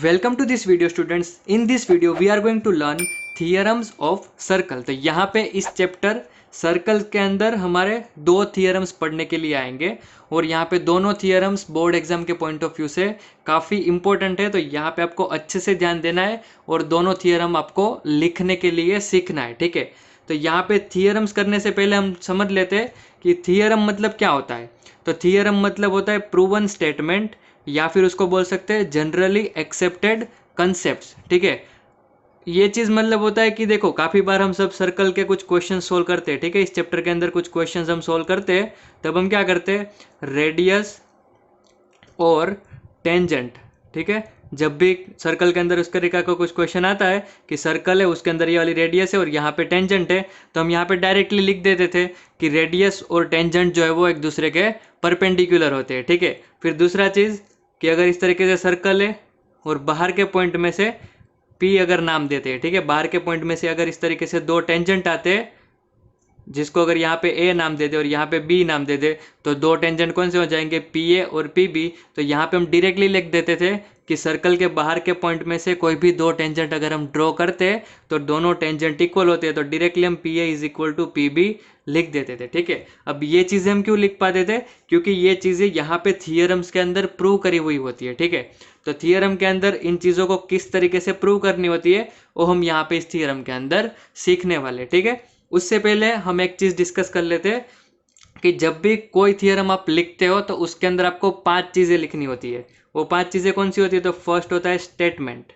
Welcome to this video students. In this video we are going to learn theorems of circle. तो यहाँ पे इस chapter circle के अंदर हमारे दो थियरम्स पढ़ने के लिए आएंगे और यहाँ पे दोनों थियरम्स बोर्ड एग्जाम के पॉइंट ऑफ व्यू से काफ़ी इंपॉर्टेंट है। तो यहाँ पे आपको अच्छे से ध्यान देना है और दोनों थियरम आपको लिखने के लिए सीखना है, ठीक है। तो यहाँ पे थियरम्स करने से पहले हम समझ लेते हैं कि थियरम मतलब क्या होता है। तो थियरम मतलब होता है प्रूवन स्टेटमेंट या फिर उसको बोल सकते हैं जनरली एक्सेप्टेड कंसेप्ट्स, ठीक है। ये चीज़ मतलब होता है कि देखो काफ़ी बार हम सब सर्कल के कुछ क्वेश्चन सोल्व करते हैं, ठीक है। इस चैप्टर के अंदर कुछ क्वेश्चंस हम सोल्व करते हैं, तब हम क्या करते हैं, रेडियस और टेंजेंट, ठीक है। जब भी सर्कल के अंदर उस तरीका का कुछ क्वेश्चन आता है कि सर्कल है, उसके अंदर ये वाली रेडियस है और यहाँ पे टेंजेंट है, तो हम यहाँ पे डायरेक्टली लिख देते थे कि रेडियस और टेंजेंट जो है वो एक दूसरे के परपेंडिकुलर होते हैं, ठीक है। फिर दूसरा चीज़ कि अगर इस तरीके से सर्कल है और बाहर के पॉइंट में से पी अगर नाम देते हैं, ठीक है, बाहर के पॉइंट में से अगर इस तरीके से दो टेंजेंट आते हैं, जिसको अगर यहाँ पे ए नाम दे दे और यहाँ पे बी नाम दे दे, तो दो टेंजेंट कौन से हो जाएंगे, पी ए और पी बी। तो यहाँ पे हम डायरेक्टली लिख देते थे कि सर्कल के बाहर के पॉइंट में से कोई भी दो टेंजेंट अगर हम ड्रॉ करते हैं तो दोनों टेंजेंट इक्वल होते हैं, तो डायरेक्टली हम P A is equal to P B लिख देते थे, ठीक है। अब ये चीज़ें हम क्यों लिख पाते थे, क्योंकि ये चीज़ें यहाँ पे थियरम्स के अंदर प्रूव करी हुई होती है, ठीक है। तो थियरम के अंदर इन चीज़ों को किस तरीके से प्रूव करनी होती है वो हम यहाँ पे इस थियरम के अंदर सीखने वाले, ठीक है। उससे पहले हम एक चीज़ डिस्कस कर लेते हैं कि जब भी कोई थियरम आप लिखते हो तो उसके अंदर आपको 5 चीज़ें लिखनी होती है। वो 5 चीज़ें कौन सी होती है, तो फर्स्ट होता है स्टेटमेंट।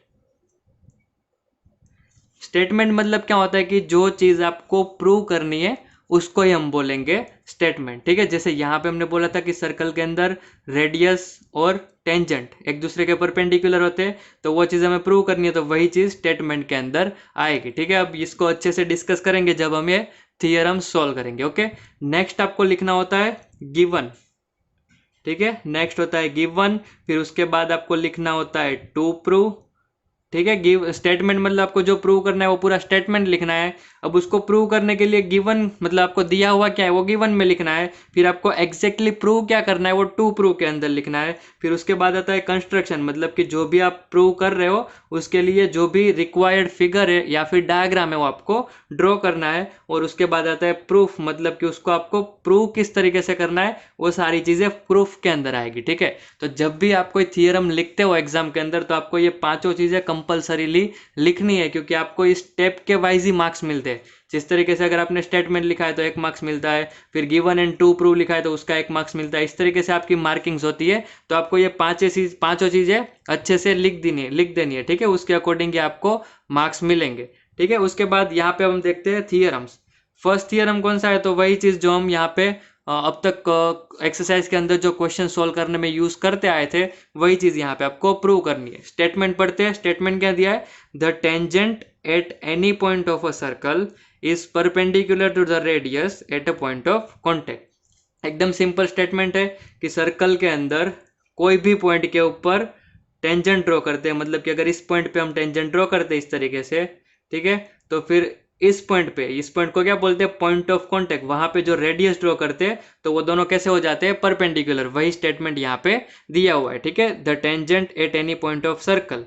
स्टेटमेंट मतलब क्या होता है कि जो चीज़ आपको प्रूव करनी है उसको ही हम बोलेंगे स्टेटमेंट, ठीक है। जैसे यहाँ पे हमने बोला था कि सर्कल के अंदर रेडियस और टेंजेंट एक दूसरे के परपेंडिकुलर होते हैं, तो वो चीज़ हमें प्रूव करनी है, तो वही चीज़ स्टेटमेंट के अंदर आएगी, ठीक है। अब इसको अच्छे से डिस्कस करेंगे जब हम ये थियरम सॉल्व करेंगे, ओके। नेक्स्ट आपको लिखना होता है गिवन, ठीक है। नेक्स्ट होता है गिवन, फिर उसके बाद आपको लिखना होता है टू प्रूव, ठीक है। गिव स्टेटमेंट मतलब आपको जो प्रूव करना है वो पूरा स्टेटमेंट लिखना है। अब उसको प्रूव करने के लिए गिवन मतलब आपको दिया हुआ क्या है वो गिवन में लिखना है, फिर आपको एग्जैक्टली प्रूव क्या करना है वो टू प्रूव के अंदर लिखना है। फिर उसके बाद आता है कंस्ट्रक्शन, मतलब कि जो भी आप प्रूव कर रहे हो उसके लिए जो भी रिक्वायर्ड फिगर है या फिर डायग्राम है वो आपको ड्रॉ करना है। और उसके बाद आता है प्रूफ, मतलब कि उसको आपको प्रूव किस तरीके से करना है वो सारी चीज़ें प्रूफ के अंदर आएगी, ठीक है। तो जब भी आप कोई थियरम लिखते हो एग्जाम के अंदर तो आपको ये पांचों चीज़ें कंपलसरीली लिखनी है, क्योंकि आपको इस स्टेप के वाइज ही मार्क्स मिलते हैं। जिस तरीके से अगर आपने स्टेटमेंट लिखा है तो 1 मार्क्स मिलता है, फिर गिवन एंड टू प्रूव लिखा है तो उसका 1 मार्क्स मिलता है। इस तरीके से आपकी मार्किंग्स होती है। तो आपको ये पांचों चीज़ें अच्छे से लिख देनी है, ठीक है। उसके अकॉर्डिंग आपको मार्क्स मिलेंगे, ठीक है। उसके बाद यहाँ पे हम देखते हैं थियरम्स। फर्स्ट थियरम कौन सा है, तो वही चीज़ जो हम यहाँ पे अब तक एक्सरसाइज के अंदर जो क्वेश्चन सोल्व करने में यूज करते आए थे वही चीज़ यहाँ पे आपको प्रूव करनी है। स्टेटमेंट पढ़ते हैं। स्टेटमेंट क्या दिया है, the tangent at any point of a circle is perpendicular to the radius at a point of contact. एकदम सिंपल स्टेटमेंट है कि सर्कल के अंदर कोई भी पॉइंट के ऊपर टेंजेंट ड्रॉ करते हैं, मतलब कि अगर इस पॉइंट पे हम टेंजेंट ड्रॉ करते हैं इस तरीके से, ठीक है, तो फिर इस पॉइंट को क्या बोलते हैं, पॉइंट ऑफ कांटेक्ट। वहां पे जो रेडियस ड्रॉ करते हैं तो वो दोनों कैसे हो जाते हैं, परपेंडिकुलर। वही स्टेटमेंट यहाँ पे दिया हुआ है, ठीक है। The tangent at any point of circle,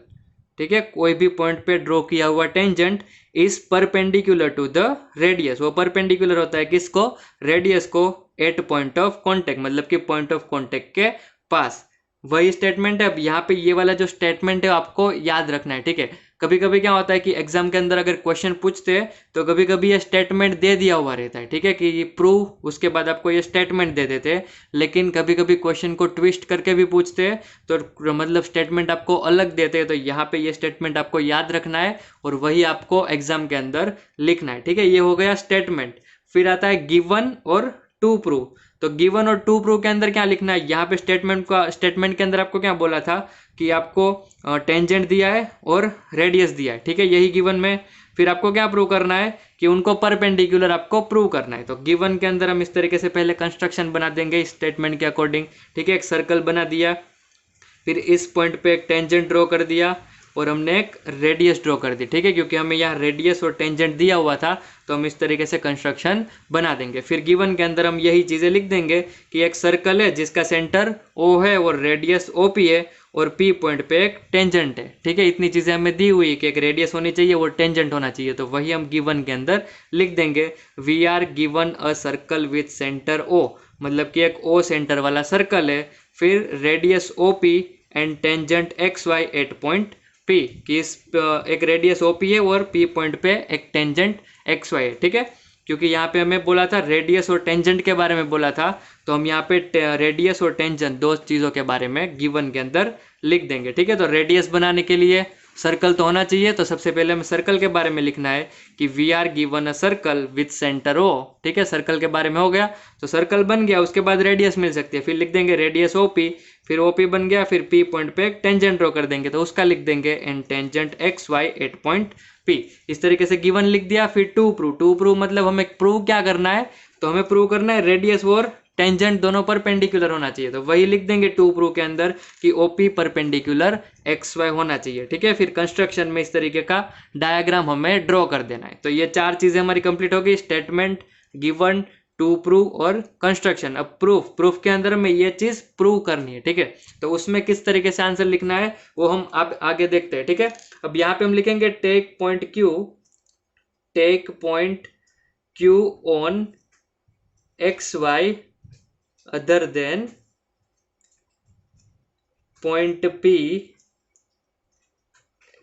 ठीक है, कोई भी पॉइंट पे ड्रॉ किया हुआ tangent is perpendicular to the radius. वो परपेंडिकुलर होता है किसको, रेडियस को, एट पॉइंट ऑफ कांटेक्ट, मतलब कि पॉइंट ऑफ कांटेक्ट के पास। वही स्टेटमेंट है। अब यहाँ पे ये वाला जो स्टेटमेंट है आपको याद रखना है, ठीक है। कभी कभी क्या होता है कि एग्जाम के अंदर अगर क्वेश्चन पूछते हैं तो कभी कभी ये स्टेटमेंट दे दिया हुआ रहता है, ठीक है, कि ये प्रूव, उसके बाद आपको ये स्टेटमेंट दे देते हैं। लेकिन कभी कभी क्वेश्चन को ट्विस्ट करके भी पूछते हैं तो मतलब स्टेटमेंट आपको अलग देते हैं। तो यहाँ पे ये स्टेटमेंट आपको याद रखना है और वही आपको एग्जाम के अंदर लिखना है, ठीक है। ये हो गया स्टेटमेंट। फिर आता है गिवन और टू प्रूव। तो गिवन और टू प्रूव के अंदर क्या लिखना है, यहाँ पे स्टेटमेंट के अंदर आपको क्या बोला था कि आपको टेंजेंट दिया है और रेडियस दिया है, ठीक है, यही गिवन में। फिर आपको क्या प्रूव करना है कि उनको परपेंडिकुलर आपको प्रूव करना है। तो गिवन के अंदर हम इस तरीके से पहले कंस्ट्रक्शन बना देंगे इस स्टेटमेंट के अकॉर्डिंग, ठीक है। एक सर्कल बना दिया, फिर इस पॉइंट पे एक टेंजेंट ड्रॉ कर दिया और हमने एक रेडियस ड्रॉ कर दी, ठीक है, क्योंकि हमें यहाँ रेडियस और टेंजेंट दिया हुआ था तो हम इस तरीके से कंस्ट्रक्शन बना देंगे। फिर गिवन के अंदर हम यही चीज़ें लिख देंगे कि एक सर्कल है जिसका सेंटर ओ है और रेडियस ओपी है और पी पॉइंट पे एक टेंजेंट है, ठीक है। इतनी चीज़ें हमें दी हुई है कि एक रेडियस होनी चाहिए, वो टेंजेंट होना चाहिए, तो वही हम गिवन के अंदर लिख देंगे। We are given a circle with centre O, मतलब कि एक ओ सेंटर वाला सर्कल है, फिर radius O P and tangent X Y at point P, कि इस एक रेडियस ओ पी है और पी पॉइंट पे एक टेंजेंट एक्स वाई है, ठीक है। क्योंकि यहाँ पे हमें बोला था रेडियस और टेंजेंट के बारे में बोला था, तो हम यहाँ पे रेडियस और टेंजेंट दो चीज़ों के बारे में गिवन के अंदर लिख देंगे, ठीक है। तो रेडियस बनाने के लिए सर्कल तो होना चाहिए, तो सबसे पहले हमें सर्कल के बारे में लिखना है कि we are given a circle with centre O, ठीक है। सर्कल के बारे में हो गया, तो सर्कल बन गया, उसके बाद रेडियस मिल सकती है, फिर लिख देंगे रेडियस ओ पी, फिर ओ पी बन गया, फिर पी पॉइंट पे एक टेंजेंट ड्रॉ कर देंगे, तो उसका लिख देंगे and tangent X Y at point P. इस तरीके से गिवन लिख दिया। फिर टू प्रूव मतलब हमें प्रूव क्या करना है, तो हमें प्रूव करना है रेडियस और टेंजेंट दोनों परपेंडिकुलर होना चाहिए, तो वही लिख देंगे टू प्रूव के अंदर कि ओपी परपेंडिकुलर एक्स वाई होना चाहिए, ठीक है। फिर कंस्ट्रक्शन में इस तरीके का डायग्राम हमें ड्रॉ कर देना है। तो ये चार चीजें हमारी कंप्लीट होगी, स्टेटमेंट, गिवन, टू प्रूव और कंस्ट्रक्शन। अब प्रूफ के अंदर में ये चीज प्रूव करनी है, ठीक है। तो उसमें किस तरीके से आंसर लिखना है वो हम अब आगे देखते हैं, ठीक है। अब यहाँ पे हम लिखेंगे take point Q on X Y other than point P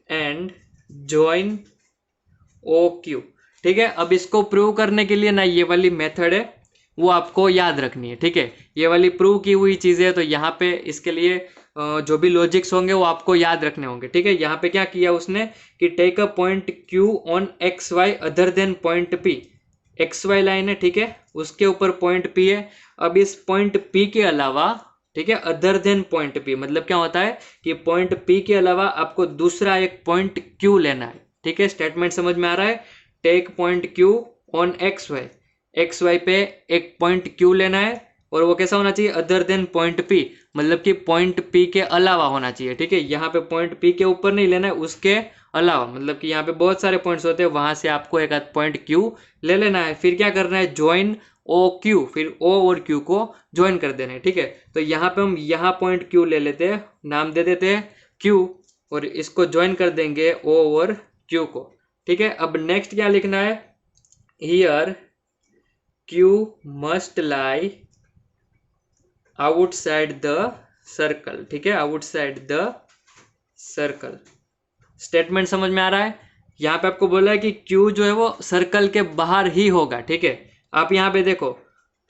and join O Q, ठीक है। अब इसको प्रूव करने के लिए ना ये वाली मेथड है वो आपको याद रखनी है, ठीक है। ये वाली प्रूव की हुई चीजें है, तो यहाँ पे इसके लिए जो भी लॉजिक्स होंगे वो आपको याद रखने होंगे, ठीक है। यहाँ पे क्या किया उसने कि take a point Q on X Y other than point P, X Y line है, ठीक है, उसके ऊपर पॉइंट पी है। अब इस पॉइंट पी के अलावा, ठीक है, अदर देन पॉइंट पी मतलब क्या होता है कि पॉइंट पी के अलावा आपको दूसरा एक पॉइंट क्यू लेना है, ठीक है। स्टेटमेंट समझ में आ रहा है। Take point Q on X Y पे एक पॉइंट क्यू लेना है, और वो कैसा होना चाहिए, अदर देन पॉइंट पी, मतलब कि पॉइंट पी के अलावा होना चाहिए, ठीक है। यहाँ पे पॉइंट पी के ऊपर नहीं लेना है, उसके अलावा, मतलब कि यहाँ पे बहुत सारे पॉइंट्स होते हैं, वहां से आपको एक आध पॉइंट क्यू ले लेना है। फिर क्या करना है, ज्वाइन ओ क्यू, फिर ओ और क्यू को ज्वाइन कर देना है, ठीक है। तो यहाँ पे हम यहाँ पॉइंट क्यू ले लेते हैं, नाम दे देते हैं क्यू, और इसको ज्वाइन कर देंगे ओ और क्यू को, ठीक है। अब नेक्स्ट क्या लिखना है, here Q must lie outside the circle, ठीक है, आउटसाइड द सर्कल। स्टेटमेंट समझ में आ रहा है। यहाँ पे आपको बोला है कि क्यू जो है वो सर्कल के बाहर ही होगा, ठीक है। आप यहाँ पे देखो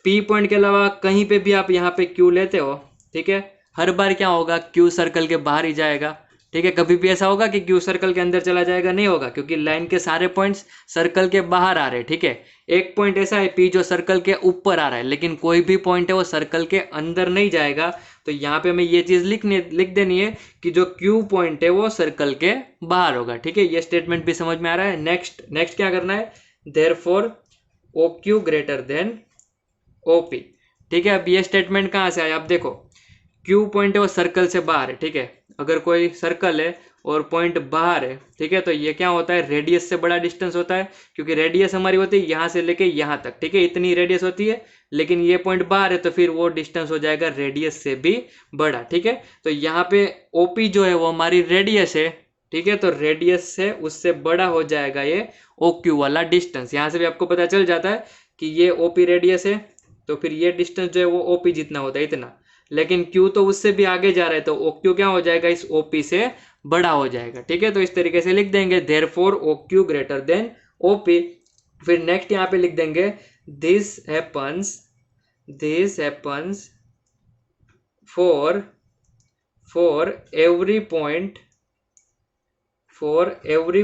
पी पॉइंट के अलावा कहीं पे भी आप यहाँ पे क्यू लेते हो, ठीक है, हर बार क्या होगा, क्यू सर्कल के बाहर ही जाएगा, ठीक है। कभी भी ऐसा होगा कि क्यू सर्कल के अंदर चला जाएगा, नहीं होगा, क्योंकि लाइन के सारे पॉइंट्स सर्कल के बाहर आ रहे हैं, ठीक है। एक पॉइंट ऐसा है पी जो सर्कल के ऊपर आ रहा है, लेकिन कोई भी पॉइंट है वो सर्कल के अंदर नहीं जाएगा। तो यहाँ पे हमें ये चीज लिख देनी है कि जो क्यू पॉइंट है वो सर्कल के बाहर होगा, ठीक है। ये स्टेटमेंट भी समझ में आ रहा है। नेक्स्ट क्या करना है, therefore O Q greater than O P, ठीक है। अब ये स्टेटमेंट कहाँ से आया, आप देखो क्यू पॉइंट है वो सर्कल से बाहर है, ठीक है। अगर कोई सर्कल है और पॉइंट बाहर है, ठीक है, तो ये क्या होता है, रेडियस से बड़ा डिस्टेंस होता है, क्योंकि रेडियस हमारी होती है यहाँ से लेके यहाँ तक, ठीक है, इतनी रेडियस होती है, लेकिन ये पॉइंट बाहर है तो फिर वो डिस्टेंस हो जाएगा रेडियस से भी बड़ा, ठीक है। तो यहाँ पे ओपी जो है वो हमारी रेडियस है, ठीक है, तो रेडियस से उससे बड़ा हो जाएगा ये ओ क्यू वाला डिस्टेंस। यहाँ से भी आपको पता चल जाता है कि ये ओपी रेडियस है, तो फिर ये डिस्टेंस जो है वो ओपी जितना होता है, इतना, लेकिन क्यू तो उससे भी आगे जा रहा है, तो ओ क्यू क्या हो जाएगा, इस ओपी से बड़ा हो जाएगा, ठीक है। तो इस तरीके से लिख देंगे therefore O Q greater than O P. फिर नेक्स्ट यहाँ पे लिख देंगे this happens for every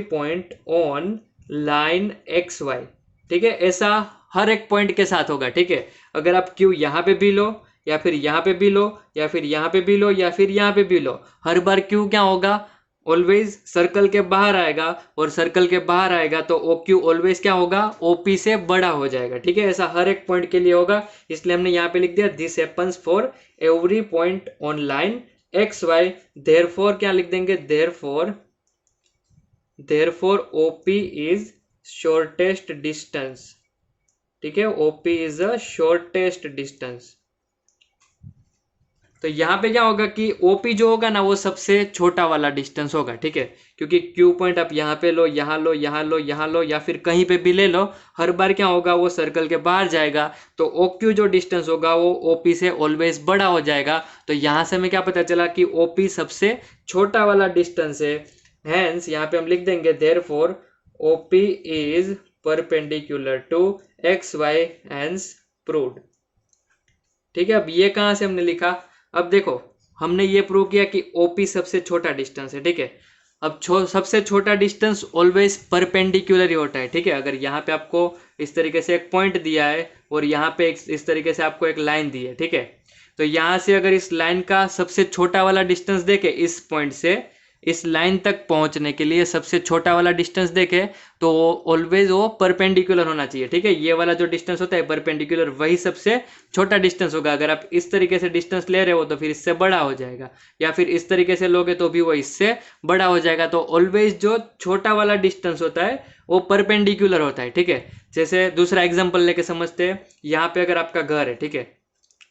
point on line X Y, ठीक है। ऐसा हर एक पॉइंट के साथ होगा, ठीक है। अगर आप क्यू यहाँ पे भी लो, या फिर यहाँ पे भी लो, या फिर यहाँ पे भी लो, या फिर यहाँ पे भी लो, हर बार क्यू क्या होगा, ऑलवेज सर्कल के बाहर आएगा, और सर्कल के बाहर आएगा तो ओ क्यू ऑलवेज क्या होगा, ओपी से बड़ा हो जाएगा, ठीक है। ऐसा हर एक पॉइंट के लिए होगा, इसलिए हमने यहाँ पे लिख दिया this happens for every point on line X Y. Therefore क्या लिख देंगे, therefore O P is shortest distance, ठीक है, O P is a shortest distance. तो यहाँ पे क्या होगा कि OP जो होगा ना वो सबसे छोटा वाला डिस्टेंस होगा, ठीक है, क्योंकि Q पॉइंट आप यहाँ पे लो, यहाँ लो, यहाँ लो, यहाँ लो, या फिर कहीं पे भी ले लो, हर बार क्या होगा वो सर्कल के बाहर जाएगा, तो OQ जो डिस्टेंस होगा वो OP से ऑलवेज बड़ा हो जाएगा। तो यहाँ से हमें क्या पता चला कि OP सबसे छोटा वाला डिस्टेंस है। हैंस यहाँ पे हम लिख देंगे therefore OP is perpendicular to XY, hence proved. ठीक है, अब ये कहाँ से हमने लिखा, अब देखो हमने ये प्रूव किया कि OP सबसे छोटा डिस्टेंस है, ठीक है। अब सबसे छोटा डिस्टेंस ऑलवेज परपेंडिकुलर ही होता है, ठीक है। अगर यहाँ पे आपको इस तरीके से एक पॉइंट दिया है और यहाँ पे इस तरीके से आपको एक लाइन दी है, ठीक है, तो यहाँ से अगर इस लाइन का सबसे छोटा वाला डिस्टेंस देखे, इस पॉइंट से इस लाइन तक पहुंचने के लिए सबसे छोटा वाला डिस्टेंस देखे, तो ऑलवेज वो परपेंडिकुलर होना चाहिए, ठीक है। ये वाला जो डिस्टेंस होता है परपेंडिकुलर, वही सबसे छोटा डिस्टेंस होगा। अगर आप इस तरीके से डिस्टेंस ले रहे हो तो फिर इससे बड़ा हो जाएगा, या फिर इस तरीके से लोगे तो भी वो इससे बड़ा हो जाएगा। तो ऑलवेज जो छोटा वाला डिस्टेंस होता है वो परपेंडिकुलर होता है, ठीक है। जैसे दूसरा एग्जाम्पल लेके समझते हैं, यहाँ पे अगर आपका घर है, ठीक है,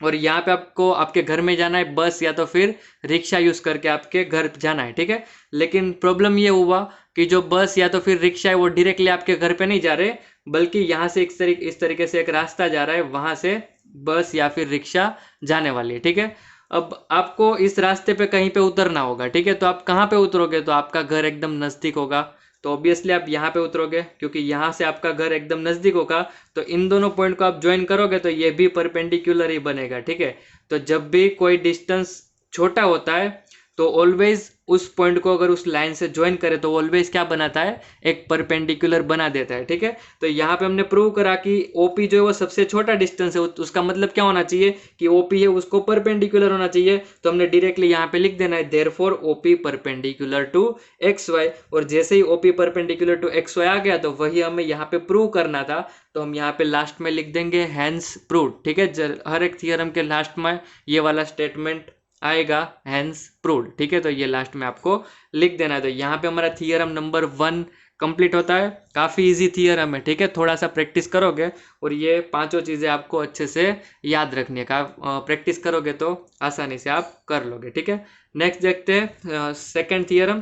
और यहाँ पे आपको आपके घर में जाना है बस या तो फिर रिक्शा यूज करके आपके घर जाना है, ठीक है। लेकिन प्रॉब्लम ये हुआ कि जो बस या तो फिर रिक्शा है वो डायरेक्टली आपके घर पे नहीं जा रहे, बल्कि यहाँ से इस तरीके से एक रास्ता जा रहा है, वहां से बस या फिर रिक्शा जाने वाली है, ठीक है। अब आपको इस रास्ते पे कहीं पे उतरना होगा, ठीक है, तो आप कहाँ पे उतरोगे, तो आपका घर एकदम नजदीक होगा, तो ऑब्वियसली आप यहाँ पे उतरोगे, क्योंकि यहाँ से आपका घर एकदम नजदीक होगा। तो इन दोनों पॉइंट को आप ज्वाइन करोगे तो ये भी परपेंडिकुलर ही बनेगा, ठीक है। तो जब भी कोई डिस्टेंस छोटा होता है तो ऑलवेज उस पॉइंट को अगर उस लाइन से ज्वाइन करे तो ऑलवेज क्या बनाता है, एक परपेंडिकुलर बना देता है, ठीक है। तो यहाँ पे हमने प्रूव करा कि OP जो है वो सबसे छोटा डिस्टेंस है, उसका मतलब क्या होना चाहिए कि OP है उसको परपेंडिकुलर होना चाहिए। तो हमने डायरेक्टली यहाँ पे लिख देना है therefore OP perpendicular to XY, और जैसे ही OP परपेंडिकुलर टू XY आ गया तो वही हमें यहाँ पे प्रूव करना था। तो हम यहाँ पे लास्ट में लिख देंगे हैंस प्रूव्ड, ठीक है। हर एक थियरम के लास्ट में ये वाला स्टेटमेंट आएगा, हैंस प्रूव्ड, ठीक है। तो ये लास्ट में आपको लिख देना है। तो यहाँ पे हमारा थियरम नंबर 1 कंप्लीट होता है। काफ़ी इजी थियरम है, ठीक है, थोड़ा सा प्रैक्टिस करोगे और ये पांचों चीज़ें आपको अच्छे से याद रखने का, प्रैक्टिस करोगे तो आसानी से आप कर लोगे, ठीक है। नेक्स्ट देखते हैं सेकेंड थियरम।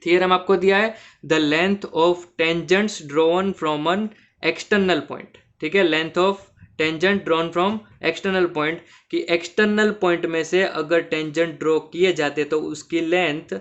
थियरम आपको दिया है the length of tangents drawn from an external point, ठीक है, length of tangent drawn from external point, कि एक्सटर्नल पॉइंट में से अगर टेंजेंट ड्रॉ किए जाते तो उसकी length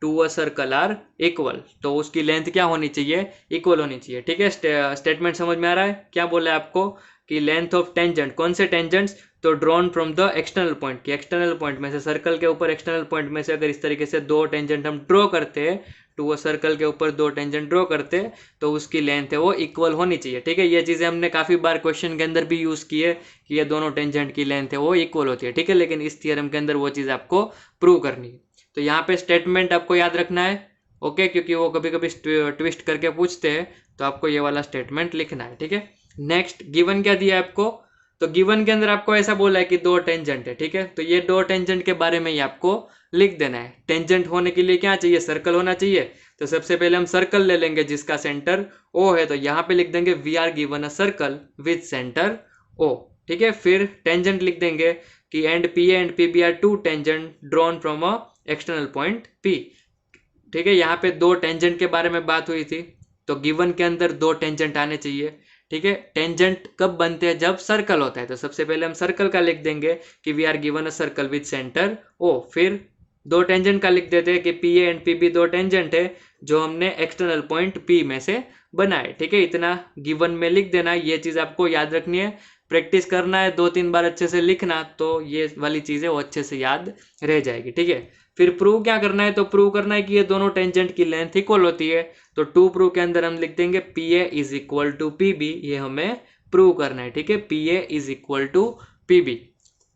to a circle are equal, तो उसकी लेंथ क्या होनी चाहिए, इक्वल होनी चाहिए, ठीक है। स्टेटमेंट समझ में आ रहा है, क्या बोला है आपको कि लेंथ ऑफ टेंजेंट, कौन से टेंजेंट्स, तो drawn from the external point, कि एक्सटर्नल पॉइंट में से, सर्कल के ऊपर एक्सटर्नल पॉइंट में से अगर इस तरीके से दो टेंजेंट हम ड्रॉ करते हैं, टू वो सर्कल के ऊपर दो टेंजेंट ड्रॉ करते हैं, तो उसकी लेंथ है वो इक्वल होनी चाहिए, ठीक है। ये चीज़ें हमने काफ़ी बार क्वेश्चन के अंदर भी यूज़ की है कि ये दोनों टेंजेंट की लेंथ है वो इक्वल होती है, ठीक है। लेकिन इस थियरम के अंदर वो चीज़ आपको प्रूव करनी है। तो यहाँ पे स्टेटमेंट आपको याद रखना है, ओके, क्योंकि वो कभी कभी ट्विस्ट करके पूछते हैं, तो आपको ये वाला स्टेटमेंट लिखना है, ठीक है। नेक्स्ट गिवन क्या दिया है आपको, तो गिवन के अंदर आपको ऐसा बोला है कि दो टेंजेंट है, ठीक है, तो ये दो टेंजेंट के बारे में ही आपको लिख देना है। टेंजेंट होने के लिए क्या चाहिए, सर्कल होना चाहिए। तो सबसे पहले हम सर्कल ले लेंगे जिसका सेंटर O है, तो यहाँ पे लिख देंगे we are given a circle with center O, ठीक है। फिर टेंजेंट लिख देंगे कि and PA and PB are two tangents drawn from a external point P, ठीक है। यहाँ पे दो टेंजेंट के बारे में बात हुई थी, तो गिवन के अंदर दो टेंजेंट आने चाहिए, ठीक है। टेंजेंट कब बनते हैं, जब सर्कल होता है। तो सबसे पहले हम सर्कल का लिख देंगे कि we are given a circle with center O, फिर दो टेंजेंट का लिख देते हैं कि PA एंड PB दो टेंजेंट है जो हमने एक्सटर्नल पॉइंट P में से बनाए, ठीक है। इतना गिवन में लिख देना, ये चीज़ आपको याद रखनी है, प्रैक्टिस करना है, 2-3 बार अच्छे से लिखना, तो ये वाली चीज़ें वो अच्छे से याद रह जाएगी, ठीक है। फिर प्रूव क्या करना है, तो प्रूव करना है कि ये दोनों टेंजेंट की लेंथ इक्वल होती है। तो टू प्रूव के अंदर हम लिख देंगे PA is equal to PB, ये हमें प्रूव करना है, ठीक है, PA is equal to PB।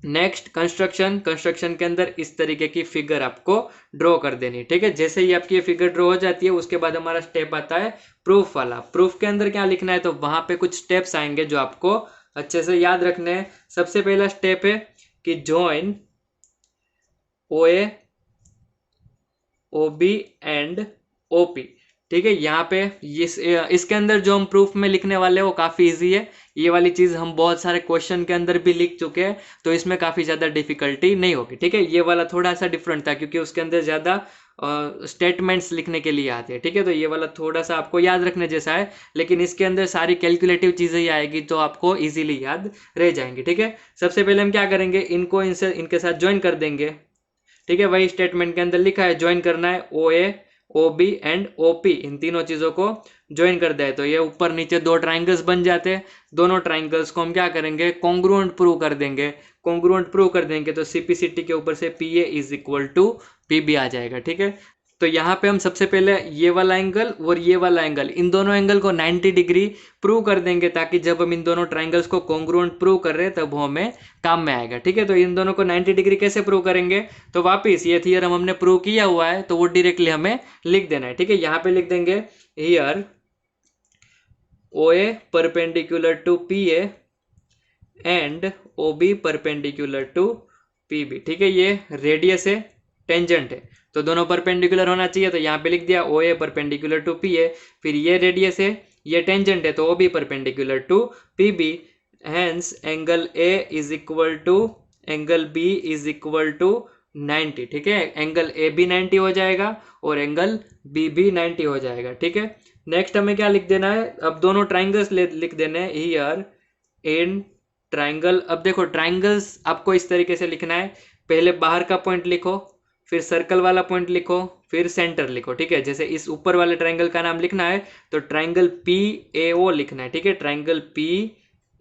Next construction के अंदर इस तरीके की फिगर आपको ड्रॉ कर देनी है, ठीक है। जैसे ही आपकी ये फिगर ड्रॉ हो जाती है उसके बाद हमारा स्टेप आता है प्रूफ वाला। प्रूफ के अंदर क्या लिखना है, तो वहां पे कुछ स्टेप्स आएंगे जो आपको अच्छे से याद रखने हैं। सबसे पहला स्टेप है कि join OA OB and OP, ठीक है। यहाँ पे इसके अंदर जो हम प्रूफ में लिखने वाले हैं वो काफ़ी इजी है। ये वाली चीज़ हम बहुत सारे क्वेश्चन के अंदर भी लिख चुके हैं, तो इसमें काफ़ी ज़्यादा डिफिकल्टी नहीं होगी। ठीक है, ये वाला थोड़ा सा डिफरेंट था क्योंकि उसके अंदर ज़्यादा स्टेटमेंट्स लिखने के लिए आते हैं। ठीक है, तो ये वाला थोड़ा सा आपको याद रखने जैसा है, लेकिन इसके अंदर सारी कैलकुलेटिव चीज़ें ही आएगी तो आपको ईजिली याद रह जाएंगी। ठीक है, सबसे पहले हम क्या करेंगे, इनको इनके साथ ज्वाइन कर देंगे। ठीक है, वही स्टेटमेंट के अंदर लिखा है, ज्वाइन करना है O A O B and O P, इन तीनों चीज़ों को ज्वाइन कर दे तो ये ऊपर नीचे दो ट्राइंगल्स बन जाते हैं। दोनों ट्राइंगल्स को हम क्या करेंगे, कॉन्ग्रुएंट प्रूव कर देंगे। कॉन्ग्रुएंट प्रूव कर देंगे तो सीपीसीटी के ऊपर से P A is equal to P B आ जाएगा। ठीक है, तो यहाँ पे हम सबसे पहले ये वाला एंगल और ये वाला एंगल, इन दोनों एंगल को 90 डिग्री प्रूव कर देंगे, ताकि जब हम इन दोनों ट्राइंगल्स को कॉन्ग्रुएंट प्रूव कर रहे हैं तब वो हमें काम में आएगा। ठीक है, तो इन दोनों को 90 डिग्री कैसे प्रूव करेंगे, तो वापिस ये थियरम हमने प्रूव किया हुआ है तो वो डायरेक्टली हमें लिख देना है। ठीक है, यहाँ पे लिख देंगे here O A perpendicular to P A and O B perpendicular to P B. ठीक है, ये रेडियस है, टेंजेंट है, तो दोनों परपेंडिकुलर होना चाहिए, तो यहाँ पे लिख दिया O A perpendicular to P A. फिर ये रेडियस है, ये टेंजेंट है, तो O B perpendicular to P B. Hence angle A is equal to angle B is equal to 90। ठीक है, एंगल ए भी 90 हो जाएगा और एंगल बी भी 90 हो जाएगा। ठीक है, नेक्स्ट हमें क्या लिख देना है, अब दोनों ट्राइंगल्स लिख देने हैं हियर इन ट्राइंगल। अब देखो ट्राइंगल्स आपको इस तरीके से लिखना है, पहले बाहर का पॉइंट लिखो, फिर सर्कल वाला पॉइंट लिखो, फिर सेंटर लिखो। ठीक है, जैसे इस ऊपर वाले ट्राइंगल का नाम लिखना है तो ट्राइंगल पी ए ओ लिखना है। ठीक है, ट्राइंगल पी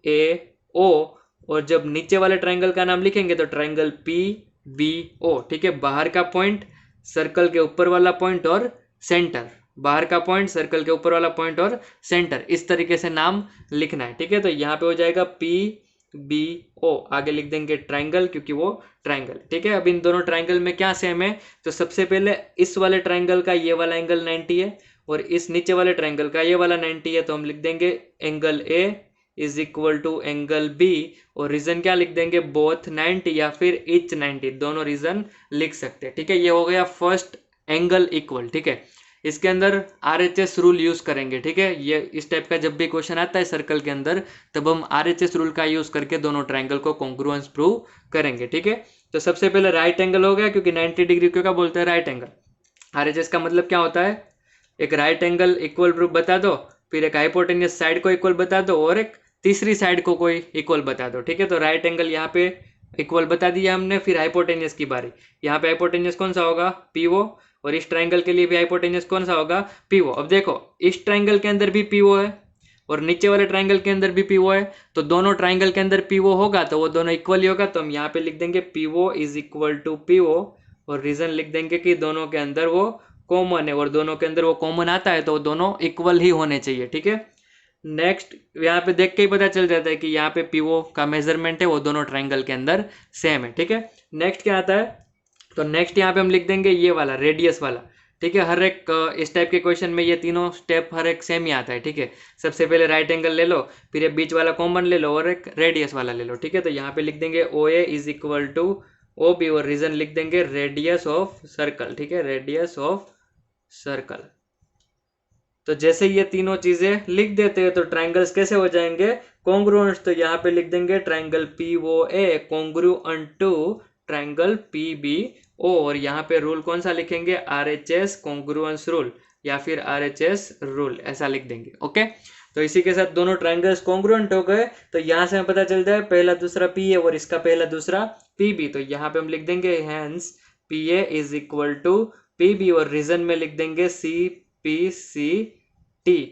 ए ओ, और जब नीचे वाले ट्राइंगल का नाम लिखेंगे तो ट्राइंगल पी बी ओ। ठीक है, बाहर का पॉइंट, सर्कल के ऊपर वाला पॉइंट और सेंटर, बाहर का पॉइंट, सर्कल के ऊपर वाला पॉइंट और सेंटर, इस तरीके से नाम लिखना है। ठीक है, तो यहाँ पे हो जाएगा पी बी ओ, आगे लिख देंगे ट्राइंगल क्योंकि वो ट्राइंगल। ठीक है, अब इन दोनों ट्राइंगल में क्या सेम है, तो सबसे पहले इस वाले ट्राइंगल का ये वाला एंगल 90 है और इस नीचे वाले ट्राइंगल का ये वाला 90 है, तो हम लिख देंगे angle A is equal to angle B, और रीजन क्या लिख देंगे, बोथ 90 या फिर ईच 90, दोनों रीजन लिख सकते हैं। ठीक है, ये हो गया फर्स्ट एंगल इक्वल। ठीक है, इसके अंदर RHS रूल यूज करेंगे। ठीक है, ये इस टाइप का जब भी क्वेश्चन आता है सर्कल के अंदर, तब हम RHS रूल का यूज करके दोनों ट्राइंगल को कॉन्ग्रुएंस प्रूव करेंगे। ठीक है, तो सबसे पहले राइट एंगल हो गया, क्योंकि 90 डिग्री को क्या बोलते हैं, राइट एंगल। RHS का मतलब क्या होता है, एक राइट एंगल इक्वल प्रूफ बता दो, फिर एक हाइपोटेनियस साइड को इक्वल बता दो और एक तीसरी साइड को कोई इक्वल बता दो। ठीक है, तो राइट एंगल यहाँ पे इक्वल बता दिया हमने। फिर हाइपोटेनियस की बारी, यहाँ पे हाइपोटेनियस कौन सा होगा, पीओ, और इस ट्राइंगल के लिए भी हाइपोटेनियस कौन सा होगा, पीओ। अब देखो इस ट्राइंगल के अंदर भी पीओ है और नीचे वाले ट्राइंगल के अंदर भी पीओ है, तो दोनों ट्राइंगल के अंदर पीओ होगा तो वो दोनों इक्वल ही होगा, तो हम यहाँ पे लिख देंगे PO is equal to PO, और रीजन लिख देंगे कि दोनों के अंदर वो कॉमन है, और दोनों के अंदर वो कॉमन आता है तो वो दोनों इक्वल ही होने चाहिए। ठीक है, नेक्स्ट यहाँ पे देख के ही पता चल जाता है कि यहाँ पे पीओ का मेजरमेंट है वो दोनों ट्राइंगल के अंदर सेम है। ठीक है, नेक्स्ट क्या आता है, तो नेक्स्ट यहाँ पे हम लिख देंगे ये वाला रेडियस वाला। ठीक है, हर एक इस टाइप के क्वेश्चन में ये तीनों स्टेप हर एक सेम ही आता है। ठीक है, सबसे पहले राइट एंगल ले लो, फिर ये बीच वाला कॉमन ले लो और एक रेडियस वाला ले लो। ठीक है, तो यहाँ पे लिख देंगे O A is equal to O B, और रीजन लिख देंगे रेडियस ऑफ सर्कल। ठीक है, रेडियस ऑफ सर्कल। तो जैसे ये तीनों चीजें लिख देते हैं तो ट्राइंगल्स कैसे हो जाएंगे, कॉन्ग्रुएंट। तो यहाँ पे लिख देंगे triangle P O A congruent to triangle P B O, और यहाँ पे रूल कौन सा लिखेंगे, RHS कॉन्ग्रुएंस रूल या फिर RHS रूल, ऐसा लिख देंगे। ओके, तो इसी के साथ दोनों ट्राइंगल्स कॉन्ग्रुएंट हो गए, तो यहाँ से हमें पता चलता है पहला दूसरा पी ए और इसका पहला दूसरा पी बी, तो यहाँ पे हम लिख देंगे hence P A is equal to P B, और रीजन में लिख देंगे CPCT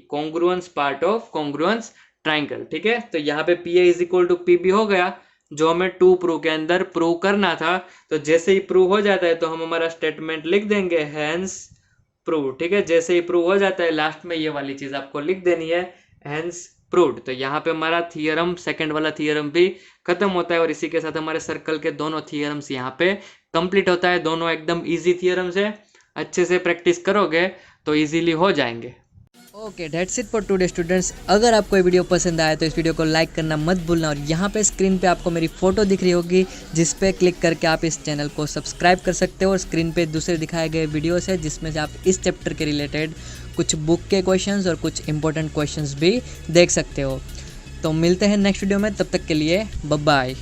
congruence part of congruence triangle. ठीक है, तो यहाँ पे P A is equal to P B हो गया, जो हमें 2 प्रूव के अंदर प्रूव करना था। तो जैसे ही प्रूव हो जाता है तो हम हमारा स्टेटमेंट लिख देंगे हैंस प्रूव। ठीक है, जैसे ही प्रूव हो जाता है लास्ट में ये वाली चीज आपको लिख देनी है हैंस प्रूव्ड। तो यहाँ पे हमारा थियरम, सेकंड वाला थियरम भी खत्म होता है, और इसी के साथ हमारे सर्कल के दोनों थियरम्स यहाँ पे कंप्लीट होता है। दोनों एकदम इजी थियरम्स है, अच्छे से प्रैक्टिस करोगे तो इजीली हो जाएंगे। Okay, that's it for today students. अगर आपको ये वीडियो पसंद आया तो इस वीडियो को लाइक करना मत भूलना, और यहाँ पे स्क्रीन पे आपको मेरी फोटो दिख रही होगी जिस पे क्लिक करके आप इस चैनल को सब्सक्राइब कर सकते हो, और स्क्रीन पे दूसरे दिखाए गए वीडियोस है जिसमें से आप इस चैप्टर के रिलेटेड कुछ बुक के क्वेश्चंस और कुछ इंपॉर्टेंट क्वेश्चंस भी देख सकते हो। तो मिलते हैं नेक्स्ट वीडियो में, तब तक के लिए बाय बाय।